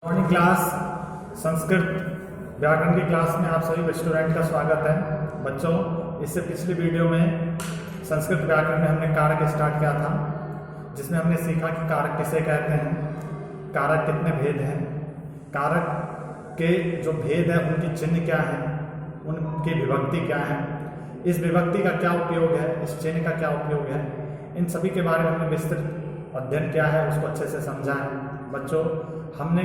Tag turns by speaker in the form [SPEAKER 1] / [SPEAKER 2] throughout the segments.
[SPEAKER 1] Morning class Sanskrit व्याकरण की class में आप सभी स्टूडेंट का स्वागत है। बच्चों, इससे पिछली वीडियो में संस्कृत व्याकरण में हमने कारक स्टार्ट किया था, जिसमें हमने सीखा कि कारक किसे कहते हैं, कारक कितने भेद हैं, कारक के जो भेद है उनकी चिन्ह क्या है, उनकी विभक्ति क्या है, इस विभक्ति का क्या उपयोग है, इस चिन्ह का क्या उपयोग है, इन सभी के बारे में हमने विस्तृत अध्ययन किया है, उसको अच्छे से समझा है। बच्चों, हमने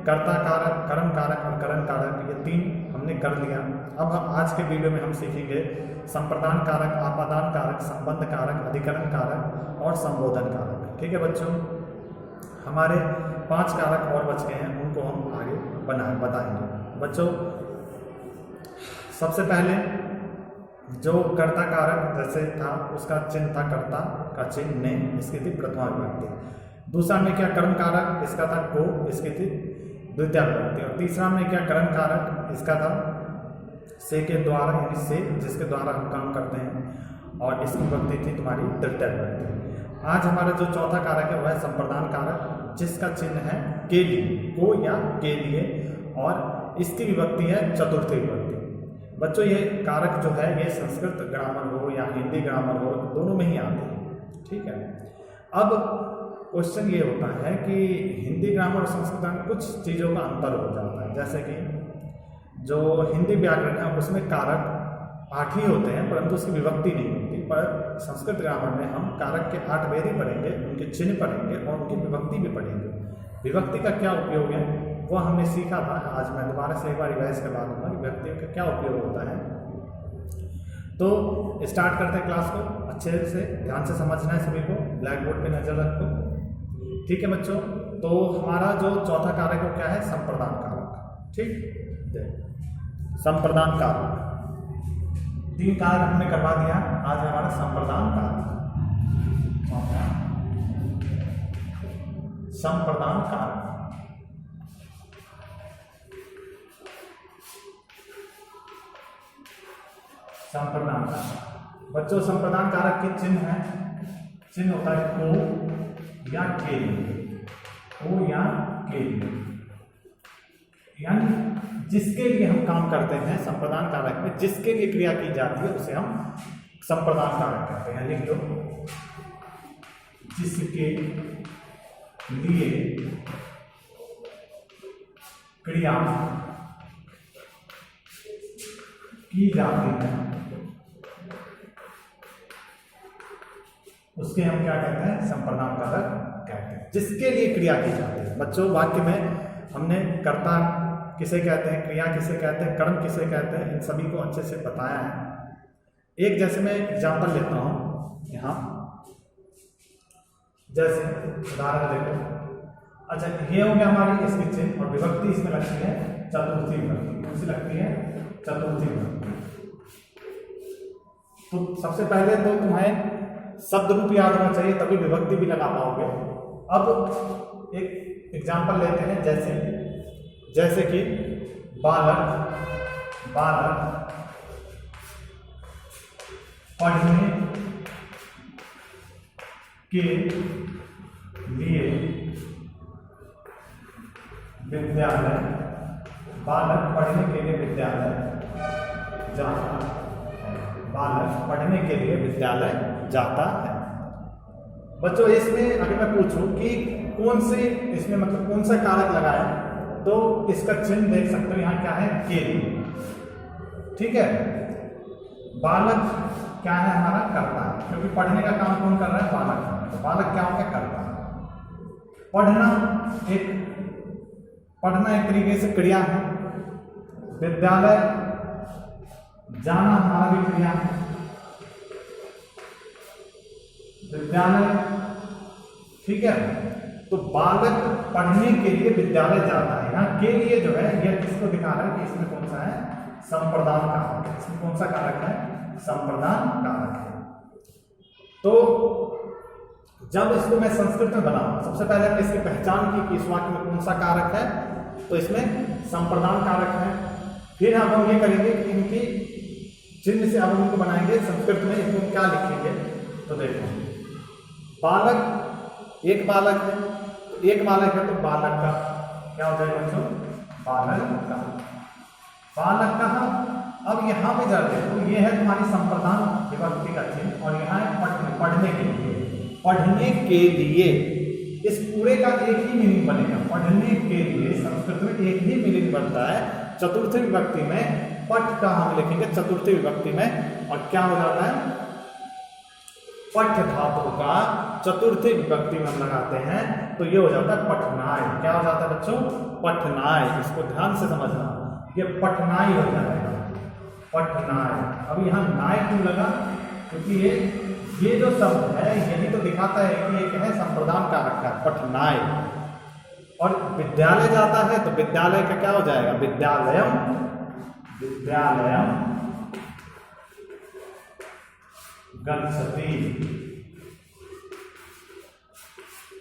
[SPEAKER 1] कर्ता कारक, कर्म कारक और करण कारक ये तीन हमने कर लिया। अब हम आज के वीडियो में हम सीखेंगे संप्रदान कारक, आपादान कारक, संबंध कारक, अधिकरण कारक और संबोधन कारक। ठीक है बच्चों, हमारे 5 कारक और बच गए हैं, उनको हम आगे बताएंगे। बच्चों, सबसे पहले जो कर्ता कारक जैसे था उसका चिन्ह था कर्ता का चिन्ह ने, इसकी थी प्रथमा विभक्ति। दूसरा में क्या कर्म कारक, इसका था को, इसकी थी द्वितीय विभक्ति। और तीसरा में क्या करण कारक, इसका था से के द्वारा, यानी से जिसके द्वारा हम काम करते हैं, और इसकी विभक्ति थी तुम्हारी तृतीय विभक्ति। आज हमारा जो चौथा कारक है वह है संप्रदान कारक, जिसका चिन्ह है के लिए, को या के लिए, और इसकी विभक्ति है चतुर्थी विभक्ति। बच्चों, ये कारक जो है ये संस्कृत ग्रामर हो या हिंदी ग्रामर हो, दोनों में ही आते हैं। ठीक है, अब क्वेश्चन ये होता है कि हिंदी ग्रामर और संस्कृत ग्रामर कुछ चीज़ों का अंतर हो जाता है। जैसे कि जो हिंदी व्याकरण है उसमें कारक 8 ही होते हैं, परंतु उसकी विभक्ति नहीं होती। पर संस्कृत ग्रामर में हम कारक के 8 भेद ही पढ़ेंगे, उनके चिन्ह पढ़ेंगे और उनकी विभक्ति भी पढ़ेंगे। विभक्ति का क्या उपयोग है वो हमने सीखा था। आज मैं दोबारा से एक बार रिवाइज करवा दूंगा कि विभक्ति का क्या उपयोग होता है। तो स्टार्ट करते हैं क्लास को। अच्छे से ध्यान से समझना है सभी को, ब्लैक बोर्ड पे नजर रखो। ठीक है बच्चों, तो हमारा जो चौथा कारक है क्या है, संप्रदान कारक। ठीक, संप्रदान कारक 3 कारक हमने करवा दिया। आज हमारा संप्रदान कारक, संप्रदान कारक। संप्रदान कारक बच्चों, संप्रदान कारक के चिन्ह है, चिन्ह होता है को या के लिए, को या के लिए, यानी जिसके लिए हम काम करते हैं। संप्रदान कारक में जिसके लिए क्रिया की जाती है उसे हम संप्रदान कारक कहते हैं। लिख लो, जिसके लिए क्रिया की जाती है उसके हम क्या कहते हैं, संप्रदान कारक कहते हैं। जिसके लिए क्रिया की जाती है। बच्चों, वाक्य में हमने कर्ता किसे कहते हैं, क्रिया किसे कहते हैं, कर्म किसे कहते हैं, इन सभी को अच्छे से बताया है। एक जैसे मैं एग्जाम्पल लेता हूं यहाँ, जैसे उदाहरण देखो। अच्छा, ये हो गया हमारी इसकी चिन्ह, और विभक्ति इसमें लगती है चतुर्थी विभक्ति। कौन सी लगती है, चतुर्थी विभक्ति। तो सबसे पहले तो तुम्हें शब्द रूप याद होना चाहिए, तभी विभक्ति भी लगा पाओगे। अब एक एग्जाम्पल लेते हैं, जैसे कि बालक, बालक पढ़ने के लिए विद्यालय, बालक पढ़ने के लिए विद्यालय जाता है, बालक पढ़ने के लिए विद्यालय जाता है। बच्चों, इसमें अगर मैं पूछूं कि कौन से, इसमें मतलब कौन सा कारक लगाए, तो इसका चिन्ह देख सकते हो यहाँ क्या है, के लिए। ठीक है, बालक क्या है हमारा, कर्ता है, क्योंकि पढ़ने का काम कौन कर रहा है, बालक। तो बालक क्या होगा, कर्ता। पढ़ना एक तरीके से क्रिया है। विद्यालय जाना हमारा भी क्रिया है। विद्यालय, ठीक है, तो बालक पढ़ने के लिए विद्यालय जाता है। यहाँ के लिए जो है यह किसको दिखा रहा है कि इसमें कौन सा है, संप्रदान कारक है। इसमें कौन सा कारक है, संप्रदान कारक है। तो जब इसको मैं संस्कृत में बनाऊं, सबसे पहले मैं इसकी पहचान की कि इस वाक्य में कौन सा कारक है, तो इसमें संप्रदान कारक है। फिर अब हम ये करेंगे कि इनकी चिन्ह से अब हम इनको बनाएंगे संस्कृत में, इसको क्या लिखेंगे। तो देखो, बालक, एक बालक है तो बालक का क्या हो जाएगा बच्चों? बालक का। बालक का। अब यहाँ पे जाते तो ये है तुम्हारी संप्रदान विभक्ति का चिन्ह और यहाँ है पढ़ने के लिए। पढ़ने के लिए इस पूरे का एक ही मीनिंग बनेगा। पढ़ने के लिए संस्कृत में एक ही मीनिंग बनता है। चतुर्थी विभक्ति में पठ का हम लिखेंगे चतुर्थी विभक्ति में और क्या हो जाता है? पठ धातु का चतुर्थी विभक्ति में हम लगाते हैं तो ये हो जाता है पठनाय। क्या हो जाता है बच्चों? पठनाय। इसको ध्यान से समझना, ये पठनाय हो जाएगा, पठनाय। अब यहाँ नाय क्यों लगा? क्योंकि ये जो शब्द है यही तो दिखाता है कि एक है संप्रदान कारक का पठनाय। और विद्यालय जाता है तो विद्यालय का क्या हो जाएगा? विद्यालयम। विद्यालयम गच्छति।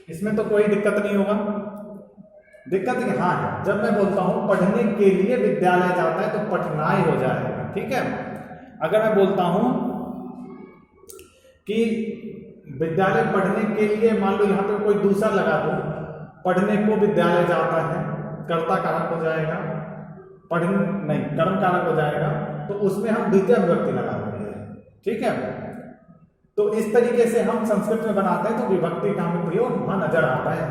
[SPEAKER 1] इसमें तो कोई दिक्कत नहीं होगा। दिक्कत यहाँ है जब मैं बोलता हूं पढ़ने के लिए विद्यालय जाता है तो पठनाय हो जाएगा, ठीक है। अगर मैं बोलता हूं कि विद्यालय पढ़ने के लिए, मान लो यहाँ पे कोई दूसरा लगा दो, पढ़ने को विद्यालय जाता है, कर्ता कारक हो जाएगा, पढ़ने नहीं कर्म कारक हो जाएगा, तो उसमें हम द्वितीय विभक्ति लगा देंगे, ठीक है। तो इस तरीके से हम संस्कृत में बनाते हैं तो विभक्ति का हमें प्रयोग वहां नजर आता है,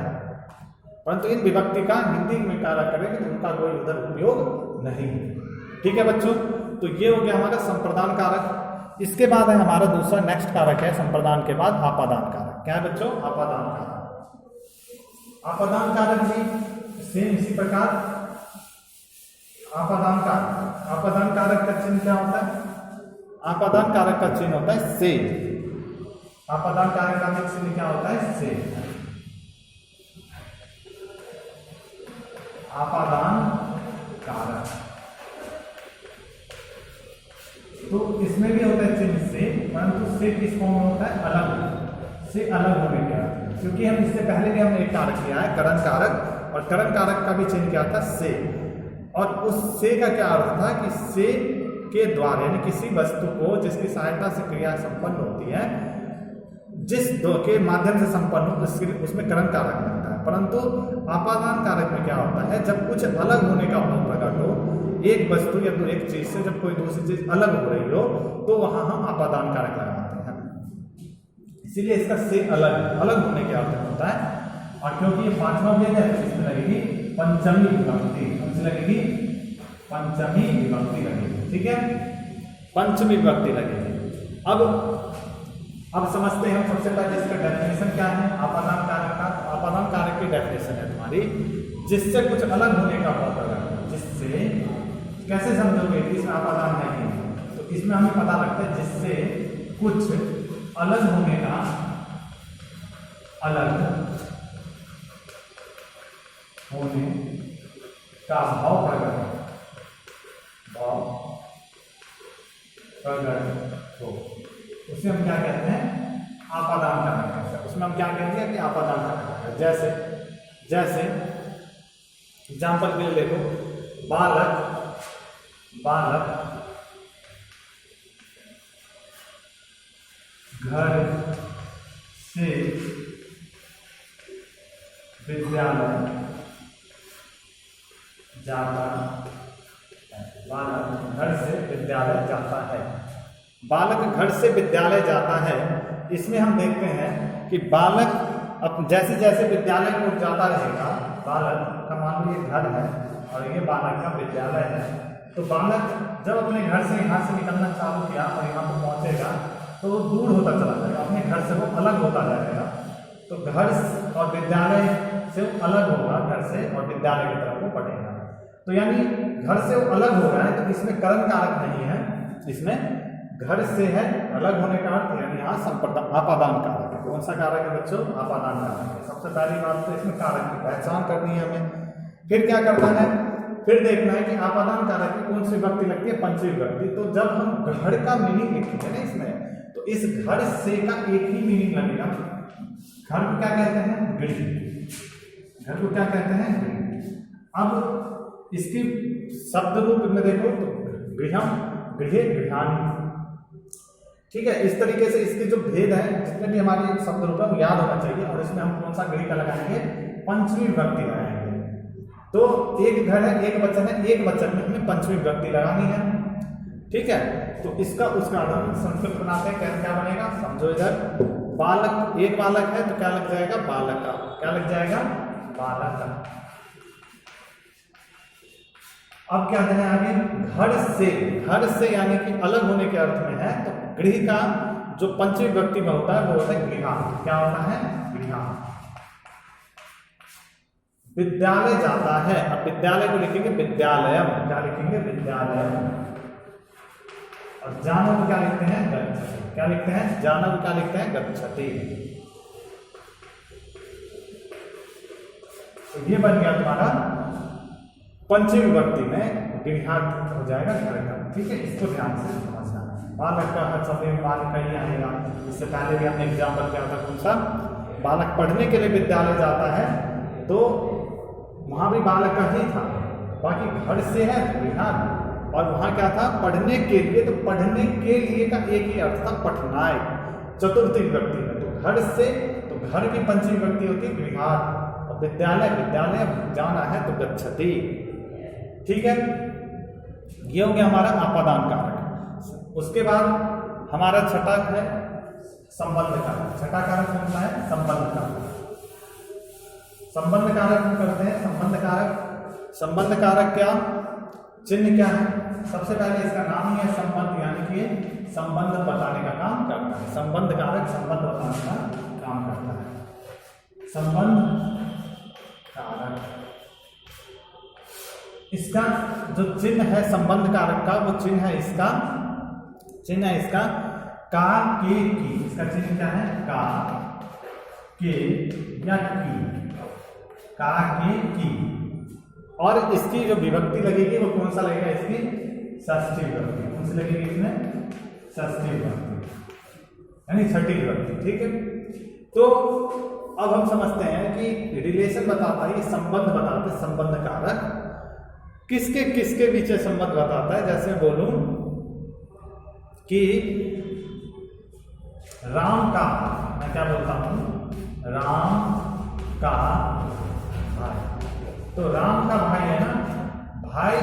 [SPEAKER 1] परंतु इन विभक्ति का हिंदी में कार्य करेंगे तो उनका कोई उधर उपयोग नहीं, ठीक है बच्चों। तो ये हो गया हमारा संप्रदान कारक। इसके बाद है हमारा दूसरा नेक्स्ट कारक है संप्रदान के बाद आपादान कारक। क्या है बच्चों? आपादान कारक। आपादान कारक भी सेम इसी प्रकार। आपादान कारक, आपादान कारक का चिन्ह क्या होता है? आपादान कारक का चिन्ह होता है से। आपादान कारक का चिन्ह क्या होता है? से। आपादान कारक तो इसमें भी होता है चिन्ह से, परंतु से किस फॉर्म में होता है? अलग से, अलग होने का। क्योंकि हम इससे पहले भी हमने एक कारक लिया है करण कारक, और करण कारक का भी चिन्ह क्या था? से। और उस से का क्या अर्थ था कि से के द्वारा यानी किसी वस्तु को जिसकी सहायता से क्रिया संपन्न होती है, जिस दो के माध्यम से संपन्न हो उसमें करण कारक लगता है। परंतु आपादान कारक में क्या होता है? जब कुछ अलग होने का भाव प्रकट हो, एक वस्तु या तो एक चीज से जब कोई दूसरी चीज अलग हो रही हो तो वहां हम आपादान कारक लगाते हैं। इसीलिए इसका से अलग, अलग होने के अर्थ में होता है। और क्योंकि ये पांचवा भेद है तो इसमें लगेगी पंचमी विभक्ति। कौन सी लगेगी? पंचमी विभक्ति लगेगी, ठीक है, पंचमी विभक्ति लगेगी। अब समझते हैं हम सबसे पहले इसका डेफिनेशन क्या है आपादान कारक का। आपादान कारक की डेफिनेशन है तुम्हारी जिससे कुछ अलग होने का भाव प्रकट हो। जिससे कैसे समझोगे कि इसमें आपादान नहीं है? तो इसमें हमें पता लगता है जिससे कुछ अलग होने का, अलग होने का भाव प्रकट हो, भाव प्रकट हो, उसे हम क्या कहते हैं? आपादान कारक। उसमें हम क्या कहते हैं कि आपादान कारक। जैसे जैसे एग्जाम्पल के लिए देखो, बालक, बालक घर से विद्यालय जाता है। बालक घर से विद्यालय जाता है। बालक घर से विद्यालय जाता है। इसमें हम देखते हैं कि बालक अब जैसे जैसे विद्यालय को जाता रहेगा, बालक का मान लो ये घर है और ये बालक का विद्यालय है, तो बालक जब अपने घर से यहाँ से निकलना चालू किया और यहाँ पर पहुँचेगा तो वो दूर होता चला जाएगा, अपने घर से वो अलग होता जाएगा। तो घर और विद्यालय से वो अलग होगा, घर से और विद्यालय की तरफ वो पढ़ेगा। तो यानी घर से वो अलग हो रहा है तो इसमें करण कारक नहीं है, इसमें घर से है अलग होने का अर्थ, यानी यहाँ आपादान कारक है। कौन सा कारक है बच्चों? आपादान कारक है। सबसे पहली बात तो इसमें कारक की पहचान करनी है हमें। फिर क्या करना है? फिर देखना है कि आपादान कारक की कौन सी विभक्ति लगती है? पंचमी विभक्ति। तो जब हम घर का मीनिंग लिखेंगे ना इसमें, तो इस घर से का एक ही मीनिंग लगेगा। घर को क्या कहते हैं? गृह। घर को क्या कहते हैं? गृह। अब इसकी शब्द रूप में देखो तो गृहम, गृह, गृहाणी, ठीक है। इस तरीके से इसके जो भेद है, जितने भी हमारे शब्द रूप है वो याद होना चाहिए। और इसमें हम कौन सा गृह का लगाएंगे? पंचमी विभक्ति लगाएंगे। तो एक घर है, एक वचन है, एक वचन में हमें पंचमी विभक्ति लगानी है। ठीक है, तो इसका उसका आधार संस्कृत बनाते हैं। क्या बनेगा, समझो इधर, बालक, एक बालक है तो क्या लग जाएगा, बालका। क्या लग जाएगा, बालका। अब क्या देना है आगे, घर से यानी कि अलग होने के अर्थ में है, तो गृह का जो पंचमी विभक्ति में होता है वो होता है गृहा। क्या होता है, गृहा। विद्यालय जाता है, अब विद्यालय को लिखेंगे विद्यालयम। क्या लिखेंगे, विद्यालयम। और जानव क्या लिखते हैं, गच्छति। क्या लिखते हैं, जानव क्या लिखते हैं, गच्छति। तो ये बन गया तुम्हारा पंचमी विभक्ति में गृहार्थ हो जाएगा घर का। ठीक है, इसको ध्यान से समझना। बालक का हर शब्द में बालक का ही आएगा। इससे पहले भी हमने एग्जाम्पल किया था, कौन सा, बालक पढ़ने के लिए विद्यालय जाता है, तो वहां भी बालक का ही था। बाकी घर से है गृहार्थ, और वहां क्या था, पढ़ने के लिए। तो पढ़ने के लिए का एक ही अर्थ था, पठनाय, चतुर्थी विभक्ति में। तो घर से, तो घर की पंचमी विभक्ति होती है गृहार्थ, और विद्यालय जाना है तो गच्छति। ठीक है, ये हो गया हमारा आपादान कारक। उसके बाद हमारा छठा है संबंध कारक। छठा कारक कौन सा है, संबंध कारक। संबंध कारक हम करते हैं, संबंध कारक क्या, चिन्ह क्या है। सबसे पहले इसका नाम ही है संबंध, यानी कि संबंध बताने का काम करता है। संबंध कारक संबंध बताने का काम करता है। संबंध कारक, इसका जो चिन्ह है संबंध कारक का, वो चिन्ह है इसका का, के, की। इसका चिन्ह क्या है, का, के या की, का, के, की। और इसकी जो विभक्ति लगेगी वो कौन सा लगेगा, इसकी षष्ठी विभक्ति। कौन सी लगेगी इसमें, षष्ठी विभक्ति यानी छठी विभक्ति। ठीक है, तो अब हम समझते हैं कि रिलेशन बताता है, ये संबंध बताता है। संबंध कारक किसके किसके बीच संबंध बताता है। जैसे बोलूं कि राम का, मैं क्या बोलता हूं, राम का भाई। तो राम का भाई है ना, भाई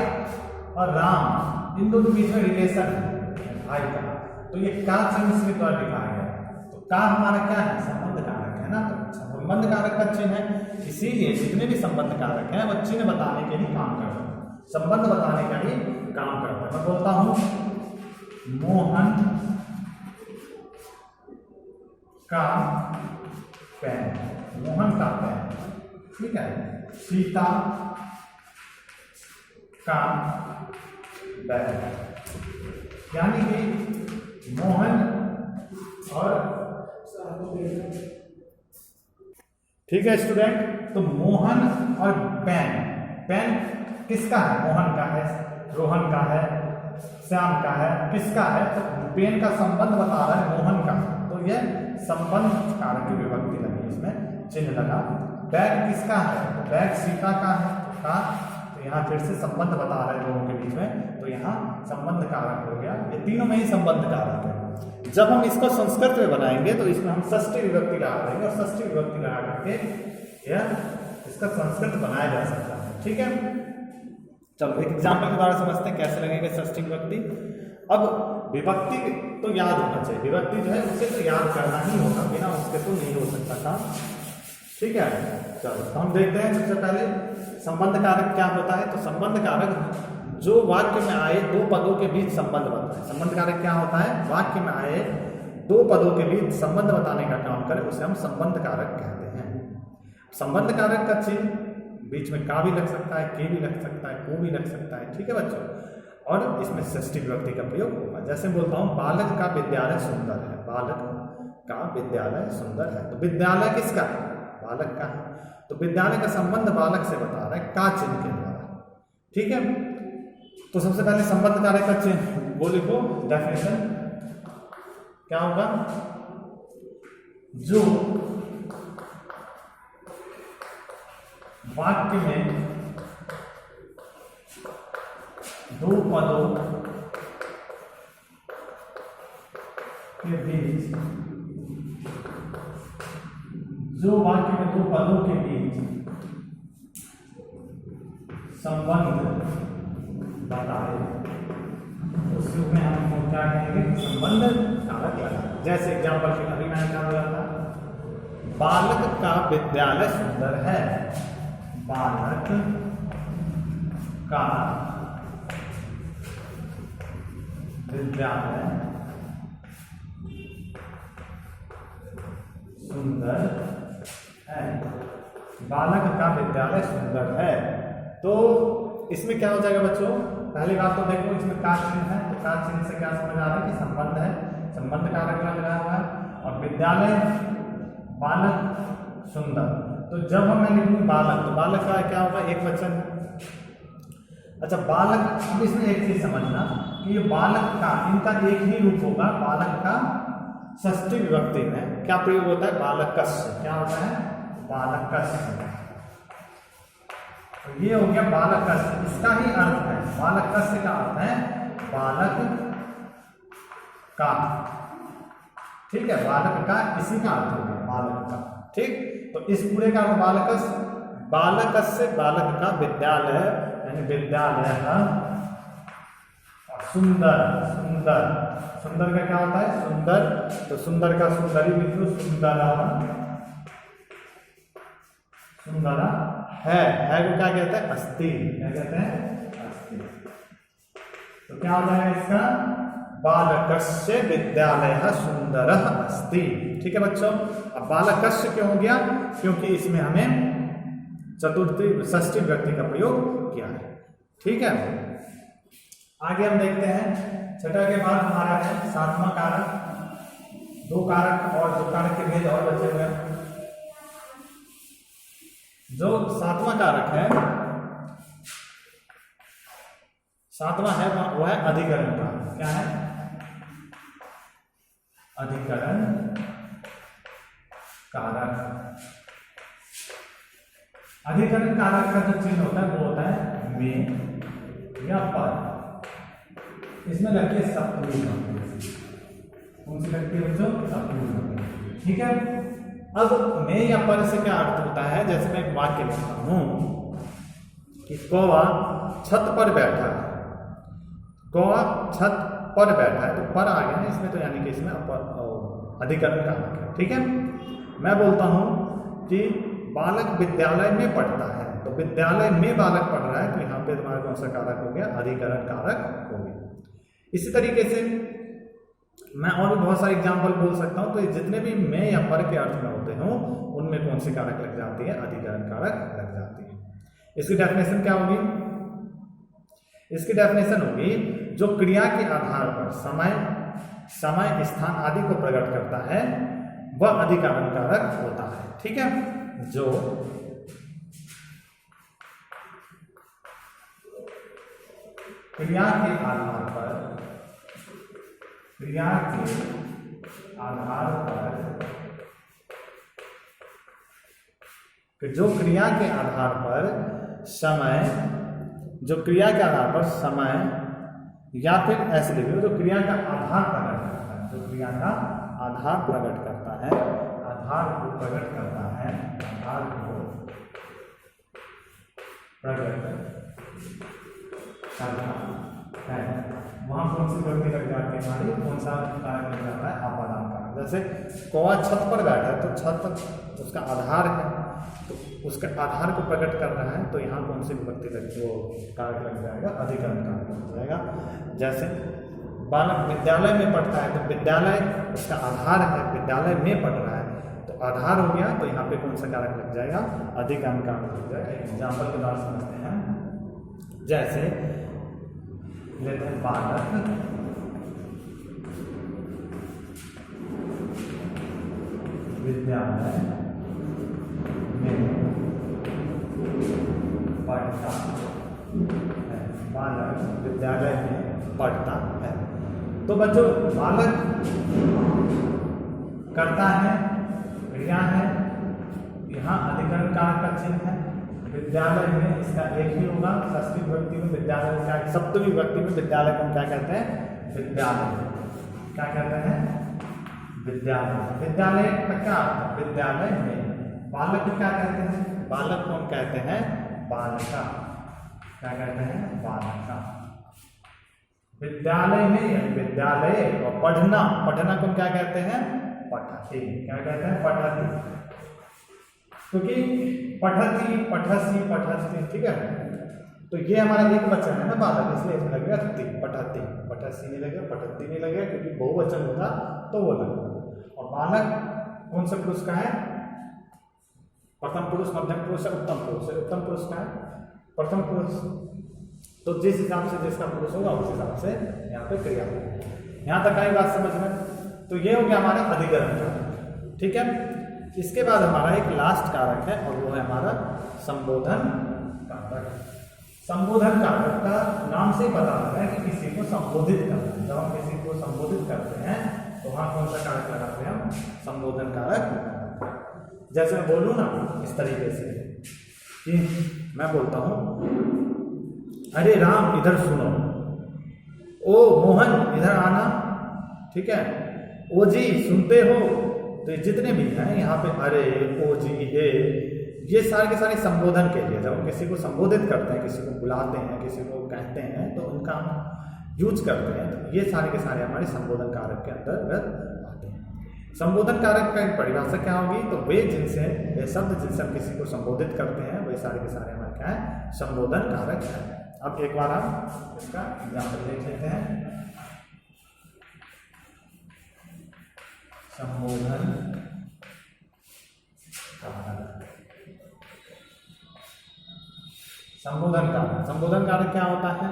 [SPEAKER 1] और राम इन दोनों बीच में रिलेशन है भाई का। तो ये का चिन्ह इसके द्वारा दिखाया गया। तो का हमारा क्या है, संबंध कारक है ना। तो संबंध कारक का चिन्ह है, इसीलिए जितने भी संबंध कारक हैं वो चिन्ह बताने के लिए काम करते हैं, संबंध बताने का ही काम करता है। मैं बोलता हूं मोहन का पेन, मोहन का पेन। ठीक है, सीता का बैग, यानी कि मोहन और, ठीक है स्टूडेंट, तो मोहन और पेन, पेन किसका है, मोहन का है, रोहन का है, श्याम का है, किसका है, तो पेन का संबंध बता रहा है मोहन का। तो यह संबंध कारक की विभक्ति लगी, इसमें चिन्ह लगा। बैग किसका है, तो बैग सीता का है, तो यहाँ फिर से संबंध बता रहे हैं लोगों के बीच में, तो यहाँ संबंध कारक हो गया। ये तीनों में ही संबंध कारक है। जब हम इसको संस्कृत में बनाएंगे तो इसमें हम षष्ठी विभक्ति लगा देंगे, और षष्ठी विभक्ति लगा करके यह इसका संस्कृत बनाया जा सकता है। ठीक है, चलो एक एग्जाम्पल के द्वारा समझते हैं कैसे लगेगा षष्ठी विभक्ति। अब विभक्ति तो याद होना चाहिए, विभक्ति जो है उसे तो याद करना ही होगा, बिना उसके तो नहीं हो सकता था। ठीक है, चलो तो हम देखते हैं सबसे पहले संबंध कारक क्या होता है। तो संबंध कारक जो वाक्य में आए दो पदों के बीच संबंध बनता है। संबंध कारक क्या होता है, वाक्य में आए दो पदों के बीच संबंध बताने का काम करे, उसे हम संबंध कारक कहते हैं। संबंध कारक का चिन्ह बीच में का भी लग सकता है, के भी लग सकता है, को भी लग सकता है। ठीक है बच्चों, और इसमें षष्ठी विभक्ति का प्रयोग होगा। जैसे बोलता हूँ बालक का विद्यालय सुंदर है, बालक का विद्यालय सुंदर है, तो विद्यालय किसका है, बालक का है। तो विद्यालय का संबंध बालक से बता रहा है का चिन्ह के द्वारा। ठीक है, तो सबसे पहले संबंध कारक का चिन्ह वो लिखो, डेफिनेशन क्या होगा, जो वाक्य में दो पदों के बीच, जो वाक्य में दो पदों के बीच संबंध बताए उसमें हम क्या कहेंगे, संबंध कारक लगा। जैसे एग्जाम्पल के अभी मैंने क्या बोला था, बालक का विद्यालय सुंदर है। बालक का विद्यालय सुंदर है। बालक का विद्यालय सुंदर है। तो इसमें क्या हो जाएगा बच्चों, पहली बात तो देखो इसमें का चिन्ह है, तो का चिन्ह से क्या समझ आ रहा है कि संबंध है, संबंध कारक लगा हुआ है। और विद्यालय, बालक, सुंदर। तो जब हम मैं लिखूँ बालक, तो बालक का क्या होगा, एक वचन। अच्छा बालक, अब इसमें एक चीज समझना कि ये बालक का, इनका एक ही रूप होगा। बालक का षष्ठी विभक्ति में क्या प्रयोग होता है, बालकस्य। क्या होता है, बालकस्य। तो ये हो गया बालकस्य, इसका ही अर्थ है, बालकस्य का अर्थ है बालक का। ठीक है, बालक का इसी का अर्थ हो गया, बालक का। ठीक, तो इस पूरे का बालकस्य, बालकस्य बालक का विद्यालय यानी विद्यालय सुंदर। सुंदर, सुंदर का क्या होता है, सुंदर। तो सुंदर का सुंदरी मित्रों सुंदर, सुंदर है को क्या कहते हैं, अस्ति। क्या कहते हैं, अस्ति। तो क्या हो जाएगा इसका, बालकस्य विद्यालय सुंदर अस्ति। ठीक है बच्चों, अब बालकस्य क्यों हो गया, क्योंकि इसमें हमें चतुर्थी षष्ठी विभक्ति का प्रयोग किया है। ठीक है, आगे हम देखते हैं छठा के बाद हमारा है सातवां कारक। दो कारक और दो कारक के भेद और बचे हुए हैं। जो सातवां कारक है, सातवां है वो है अधिकरण कारक। क्या है, अधिकरण कारक। अधिकरण कारक का जो चिन्ह होता है वो होता है में या पर। इसमें लगती है सप्तमी विभक्ति। कौन सी लगती है बच्चों, सप्तमी विभक्ति। ठीक है, अब में या पर से क्या अर्थ होता है, जैसे मैं एक वाक्य लिखता हूं कि कौवा छत पर बैठा है। कौवा छत पर बैठा है, तो पर आ गया ना इसमें, तो यानी कि इसमें अधिकरण कारक है। ठीक है, मैं बोलता हूं कि बालक विद्यालय में पढ़ता है, तो विद्यालय में बालक पढ़ रहा है, तो यहाँ पे तुम्हारा कौन सा कारक हो गया, अधिकरण कारक हो गया। इसी तरीके से मैं और भी बहुत सारे एग्जाम्पल बोल सकता हूँ। तो जितने भी में या पर के अर्थ में होते हों उनमें कौन सी कारक लग जाती है, अधिकरण कारक लग जाती है। इसकी डेफिनेशन क्या होगी, इसकी डेफिनेशन होगी जो क्रिया के आधार पर समय, स्थान आदि को प्रकट करता है वह अधिकरण कारक होता है। ठीक है, जो क्रिया के आधार पर, क्रिया के आधार पर, जो क्रिया के आधार पर समय, जो क्रिया के आधार पर समय, या फिर ऐसे लिखो जो क्रिया का आधार प्रकट करता है, जो क्रिया का आधार प्रकट करता है, आधार को प्रकट करता है, आधार को प्रकट करता है, वहां कौन सी विभक्ति लग जाती है हमारी, कौन सा कारक लग जाता है, अपादान कारक। जैसे कौवा छत पर बैठा है, तो छत उसका आधार है, तो उसके आधार को प्रकट कर रहा है, तो यहाँ कौन सी विभक्ति लग, वो कारक लग जाएगा, अधिकरण कारक लग जाएगा। जैसे बालक विद्यालय में पढ़ता है, तो विद्यालय उसका आधार है, विद्यालय में पढ़ रहा है, तो आधार हो गया, तो यहाँ पे कौन सा कारक लग जाएगा, अधिकरण कारक लग जाएगा। एग्जाम्पल के द्वारा समझते हैं, जैसे लेते हैं बालक विद्यालय में पढ़ता है, बालक विद्यालय में पढ़ता है। तो बच्चों बालक करता है, क्रिया है, यहाँ अधिकरण कारक का चिन्ह है। विद्यालय में इसका एक ही होगा, षष्ठी विभक्ति में विद्यालय क्या, सप्तमी विभक्ति में विद्यालय को क्या कहते हैं, विद्यालय। क्या कहते हैं, विद्यालय। विद्यालय का क्या अर्थ है, विद्यालय में। बालक क्या कहते हैं, बालक कौन कहते हैं, बालिका। क्या कहते हैं, बालका। विद्यालय में या विद्यालय, और पढ़ना, पढ़ना को क्या कहते हैं, पठति। क्या कहते हैं, पठति। क्योंकि पठति, पठसी, पठस्ति, ठीक है। तो ये हमारा एक वचन है ना बालक, इसलिए इसमें लगेगा ति, पठति। पठसी नहीं लगेगा, पठति नहीं लगेगा, क्योंकि बहुवचन होता तो वो लगेगा। और बालक कौन से पुरुष का है, प्रथम पुरुष, मध्यम पुरुष, उत्तम पुरुष है। उत्तम पुरुष का है प्रथम पुरुष। तो जिस हिसाब से जिसका पुरुष होगा उस हिसाब से यहाँ पे क्रिया होगी। यहाँ तक आई बात समझ में। तो ये हो गया हमारा अधिकरण कारक, ठीक है। इसके बाद हमारा एक लास्ट कारक है और वो है हमारा संबोधन कारक। संबोधन कारक का नाम से ही पता लगता है कि किसी को संबोधित करना है। जब हम किसी को संबोधित करते हैं तो वहाँ कौन सा कारक लगाते हैं हम, संबोधन कारक। जैसे मैं बोलूँ ना इस तरीके से कि मैं बोलता हूँ, अरे राम इधर सुनो, ओ मोहन इधर आना, ठीक है, ओ जी सुनते हो। तो ये जितने भी हैं यहाँ पे अरे, ओ जी, हे, ये सारे के सारे संबोधन के लिए। जब हम किसी को संबोधित करते हैं, किसी को बुलाते हैं, किसी को कहते हैं, तो उनका हम यूज करते हैं। तो ये सारे के सारे हमारे संबोधन कारक के अंतर्गत आते हैं। संबोधन कारक का परिभाषा क्या होगी, तो वे जिनसे, वे शब्द जिनसे हम किसी को संबोधित करते हैं, वे सारे के सारे हमारे क्या है, संबोधन कारक है। अब एक बार हम इसका एग्जाम्पल देख लेते हैं। संबोधन कारक, संबोधन कारक। संबोधन कारक क्या होता है,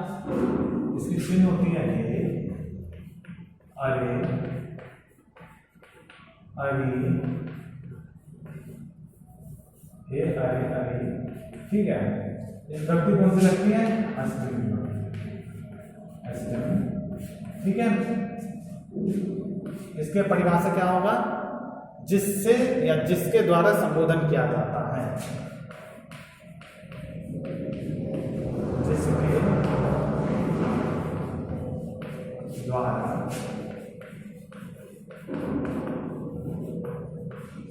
[SPEAKER 1] इसकी चिन्ह होती है ये, अरे, अरे, हे, अरे, अरे, ठीक है। इस व्यक्ति कौन सी लगती है, अष्टमी, अष्टमी, ठीक है। इसके परिभाषा क्या होगा, जिससे या जिसके द्वारा संबोधन किया जाता है, जिसके द्वारा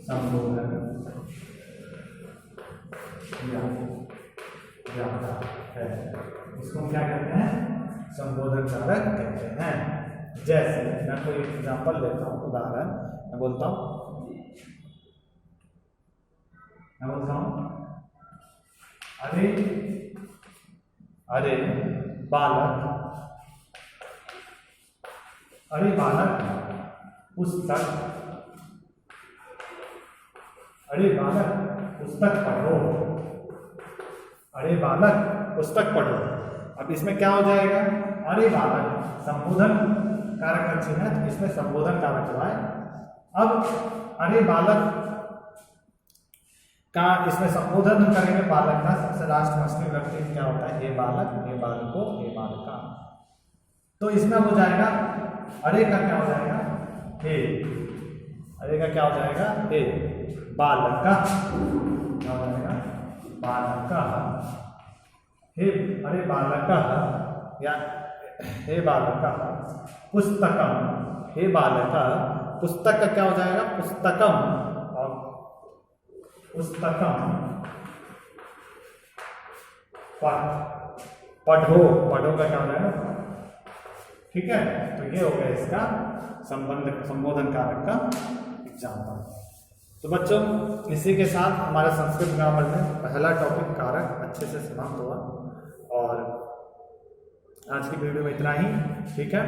[SPEAKER 1] संबोधन किया जाता है, इसको क्या कहते हैं, संबोधन कारक कहते हैं। जैसे मैं कोई एग्जाम्पल लेता हूँ, उदाहरण मैं बोलता हूँ, अरे, अरे बालक, अरे बालक पुस्तक, अरे बालक पुस्तक पढ़ो, अरे बालक पुस्तक पढ़ो। अब इसमें क्या हो जाएगा, अरे बालक संबोधन कारक का चिन्ह है, तो इसमें संबोधन कारक हुआ है। अब अरे बालक का इसमें संबोधन करेंगे बालक का, सबसे लास्ट में असली व्यक्ति क्या होता है, हे बालक, हे बालको, हे बालका। तो इसमें हो जाएगा अरे का क्या हो जाएगा, हे, अरे का क्या हो जाएगा, हे, बालका क्या हो जाएगा, बालका, हे, अरे बालका, या हे बालका पुस्तकम, हे बालका पुस्तक का क्या हो जाएगा, पुस्तकम, और पुस्तकम पढ़ो, पढ़ो का क्या हो जाएगा, ठीक है। तो ये हो गया इसका संबोधन कारक का एग्जाम्पल। तो बच्चों, इसी के साथ हमारा संस्कृत ग्रामर में पहला टॉपिक कारक अच्छे से समाप्त हुआ। और आज की वीडियो में इतना ही, ठीक है।